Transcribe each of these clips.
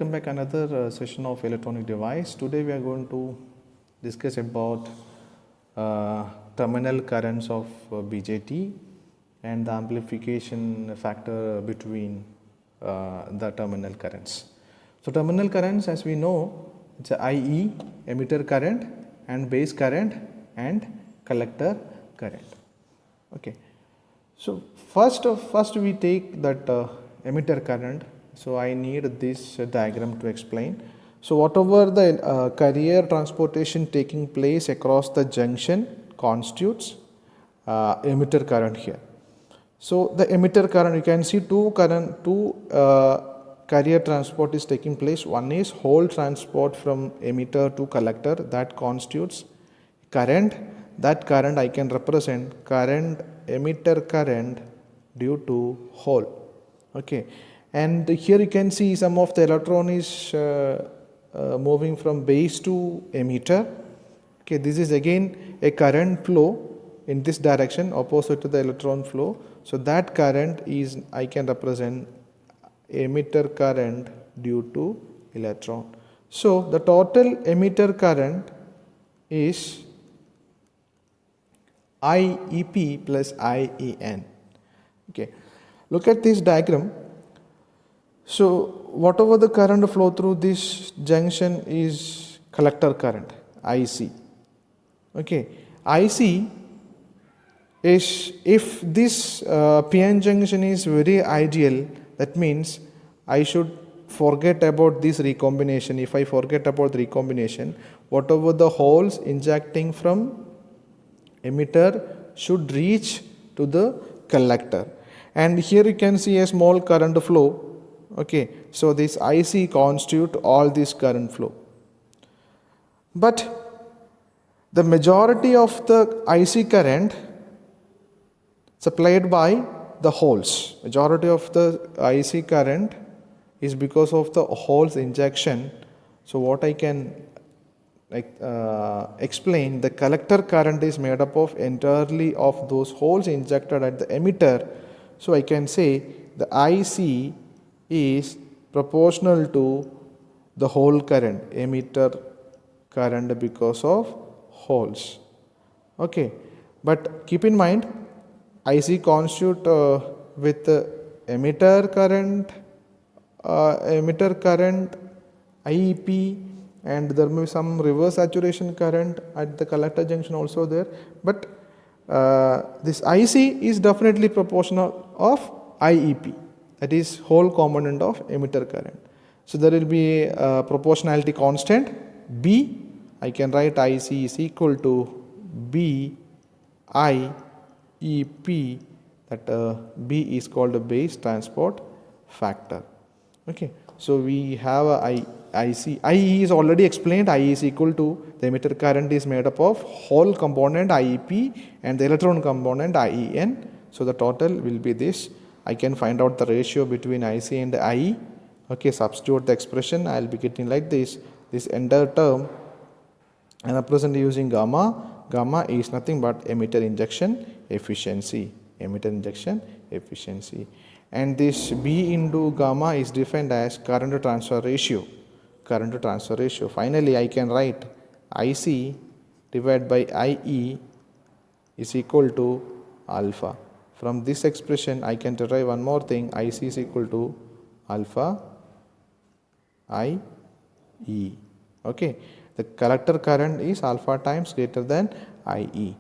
welcome back another session of electronic device. Today we are going to discuss about terminal currents of BJT and the amplification factor between the terminal currents. So terminal currents, as we know, it's a IE, emitter current, and base current and collector current. Okay. So first we take that emitter current. So I need this diagram to explain. So whatever the carrier transportation taking place across the junction constitutes emitter current here. So the emitter current, you can see two carrier transport is taking place. One is whole transport from emitter to collector, that constitutes current. That current I can represent current, emitter current due to hole. Okay. And here you can see some of the electron is moving from base to emitter. Okay, this is again a current flow in this direction opposite to the electron flow. So that current is, I can represent emitter current due to electron. So the total emitter current is IEP plus IEN. Okay, look at this diagram. So whatever the current flow through this junction is collector current, IC. Okay, IC is, if this PN junction is very ideal, that means I should forget about this recombination. If I forget about the recombination, whatever the holes injecting from emitter should reach to the collector. And here you can see a small current flow. Okay, so this IC constitute all this current flow. But the majority of the IC current supplied by the holes. Majority of the IC current is because of the holes injection. So what I can explain, the collector current is made up of entirely of those holes injected at the emitter. So I can say the IC is proportional to the hole current, emitter current, because of holes. Okay, but keep in mind IC constitute with emitter current IEP, and there may be some reverse saturation current at the collector junction also there, but this IC is definitely proportional of IEP, that is whole component of emitter current. So there will be a proportionality constant B. I can write IC is equal to B I E P, that B is called a base transport factor. Okay, so we have a IC. IE is already explained. IE is equal to, the emitter current is made up of whole component IEP and the electron component IEN. So the total will be this. I can find out the ratio between IC and IE. Okay, substitute the expression. I will be getting like this. This entire term I represent using gamma. Gamma is nothing but emitter injection efficiency. Emitter injection efficiency. And this B into gamma is defined as current to transfer ratio. Current to transfer ratio. Finally, I can write IC divided by IE is equal to alpha. From this expression, I can derive one more thing. IC is equal to alpha IE. Okay. The collector current is alpha times greater than IE.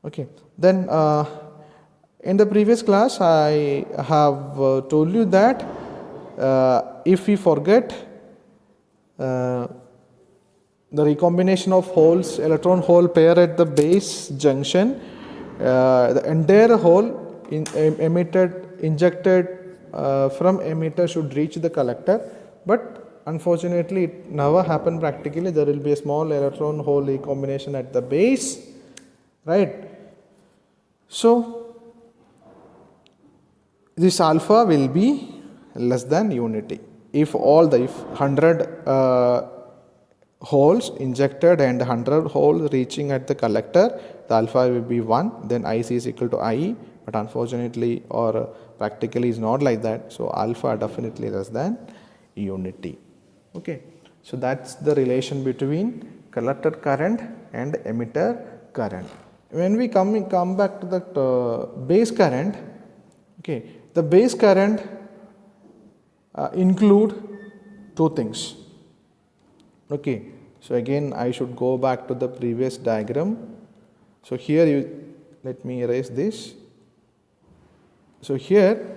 Okay. Then in the previous class, I have told you that if we forget the recombination of holes, electron hole pair at the base junction, the entire hole injected from emitter should reach the collector, but unfortunately it never happened practically. There will be a small electron hole recombination at the base, right? So this alpha will be less than unity. If 100 holes injected and 100 holes reaching at the collector, the alpha will be 1, then IC is equal to IE, but unfortunately or practically is not like that. So alpha definitely less than unity. Okay, so that's the relation between collector current and emitter current. When we come back to the base current, okay, the base current include two things. Okay, so again I should go back to the previous diagram. So here let me erase this. So here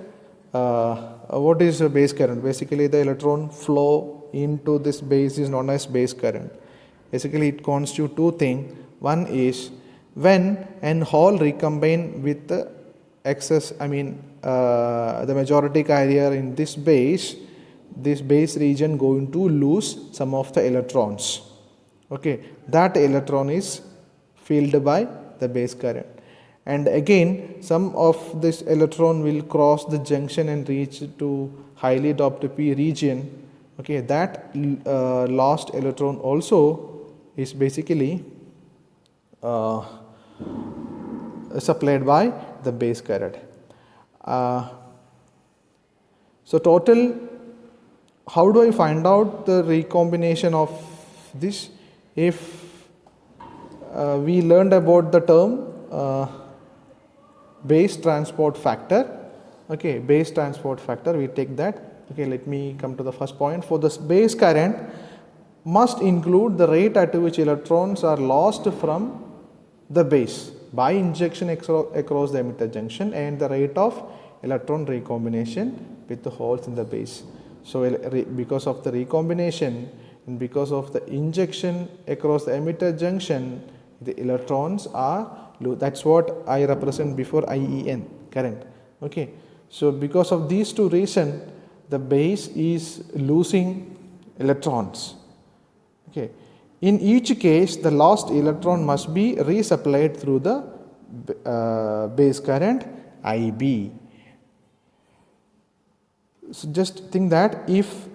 what is a base current? Basically the electron flow into this base is known as base current. Basically it constitutes two things. One is when an hole recombine with the excess, the majority carrier in this base region going to lose some of the electrons. Okay, that electron is filled by the base current. And again some of this electron will cross the junction and reach to highly doped p region. Okay, that lost electron also is basically supplied by the base current. So total, how do I find out the recombination of this? If we learned about the term base transport factor. Okay, base transport factor, we take that. Okay, let me come to the first point. For this base current must include the rate at which electrons are lost from the base by injection across the emitter junction and the rate of electron recombination with the holes in the base. So because of the recombination and because of the injection across the emitter junction, the electrons are, that's what I represent before IEN, current. Okay, so because of these two reasons, the base is losing electrons. Okay, in each case the lost electron must be resupplied through the base current IB. So just think that if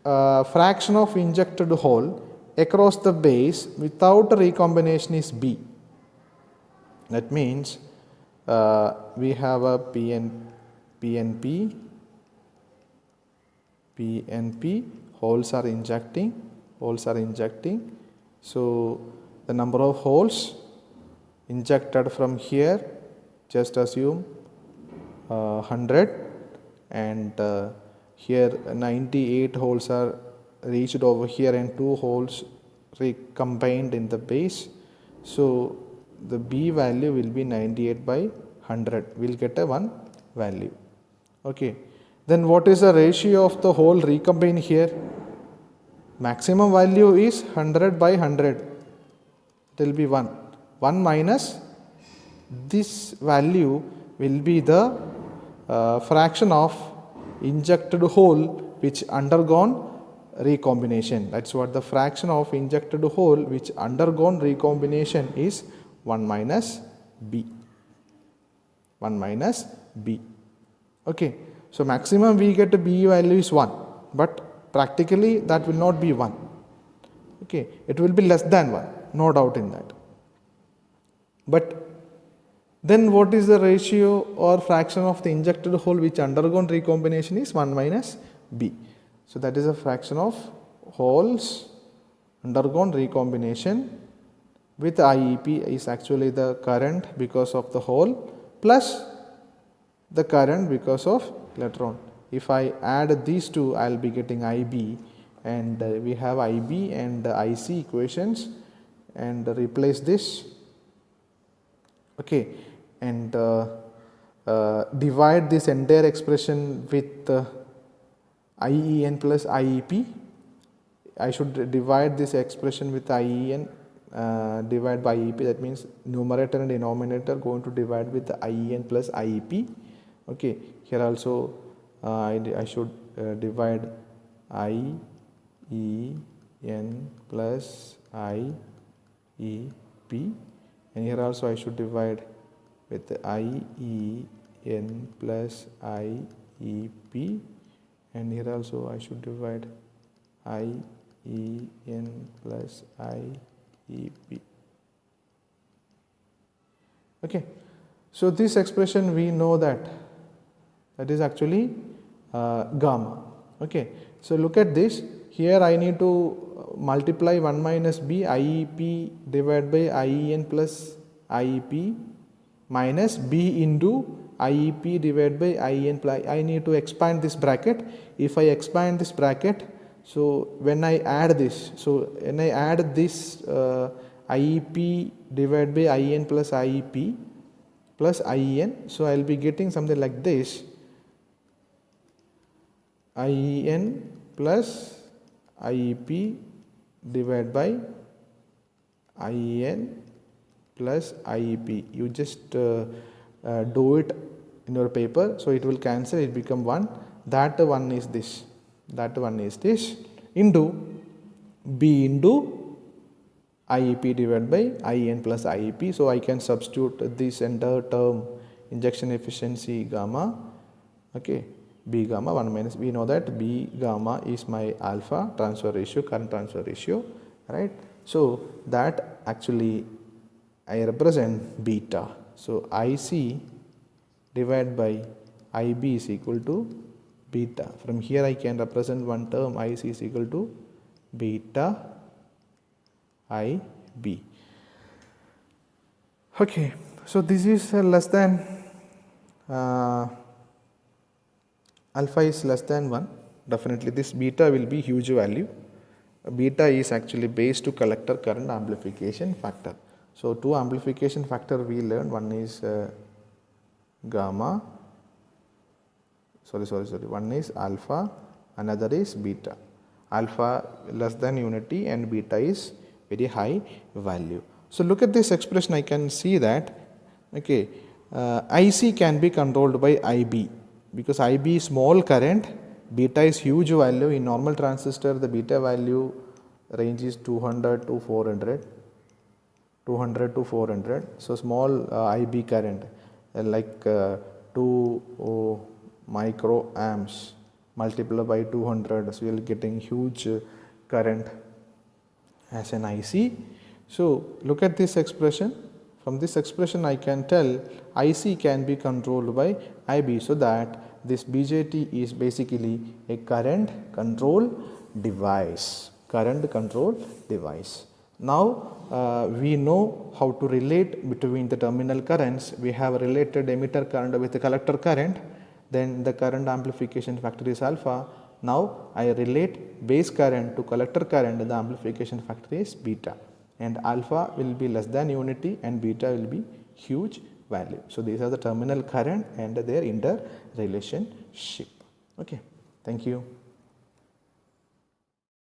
fraction of injected hole across the base without a recombination is B, that means we have a PNP, holes are injecting. So the number of holes injected from here, just assume 100, and here 98 holes are reached over here and 2 holes recombined in the base. So the B value will be 98 by 100, we will get a 1 value. Okay, then what is the ratio of the hole recombined here? Maximum value is 100 by 100, it will be 1. 1 minus this value will be the fraction of injected hole which undergone recombination. That's what the fraction of injected hole which undergone recombination is 1 minus B. 1 minus B. Okay, so maximum we get a B value is 1, but practically that will not be 1. Okay, it will be less than 1, no doubt in that. But then what is the ratio or fraction of the injected hole which undergone recombination is 1 minus B. So that is a fraction of holes undergone recombination with IEP is actually the current because of the hole plus the current because of electron. If I add these two, I will be getting IB, and we have IB and IC equations, and replace this. Okay, and divide this entire expression with IEN plus IEP. I should divide this expression with IEN divide by IEP, that means numerator and denominator going to divide with the IEN plus IEP. Okay, here also I should divide IEN plus IEP, and here also I should divide with the IEN plus IEP, and here also I should divide IEN plus IEP. Okay, so this expression we know that is actually gamma. Okay, so look at this. here I need to multiply 1 minus b IEP divided by IEN plus IEP minus b into IEP divided by IEN plus I need to expand this bracket. If I expand this bracket, so when I add this, IEP divided by IEN plus IEP plus IEN, so I will be getting something like this, IEN plus IEP divided by IEN plus IEP. You just do it in your paper, so it will cancel, it become 1. That one is this, into b into IEP divided by IEN plus IEP. So I can substitute this entire term, injection efficiency gamma, okay, B gamma 1 minus, we know that B gamma is my alpha transfer ratio, current transfer ratio, right. So that actually I represent beta. So IC divided by IB is equal to beta. From here I can represent one term, IC is equal to beta IB. Okay, so this is less than alpha is less than 1. Definitely this beta will be huge value. Beta is actually based to collector current amplification factor. So two amplification factor we learned, one is gamma, one is alpha, another is beta. Alpha less than unity and beta is very high value. So look at this expression, I can see that, okay, IC can be controlled by IB, because IB is small current, beta is huge value. In normal transistor the beta value range is 200 to 400. So small IB current like 2 microamps multiplied by 200, so you are getting huge current as an IC. So look at this expression. From this expression I can tell IC can be controlled by IB, so that this BJT is basically a current control device. Now we know how to relate between the terminal currents. We have related emitter current with the collector current, then the current amplification factor is alpha. Now I relate base current to collector current, the amplification factor is beta, and alpha will be less than unity and beta will be huge value. So these are the terminal current and their interrelationship. Okay, thank you.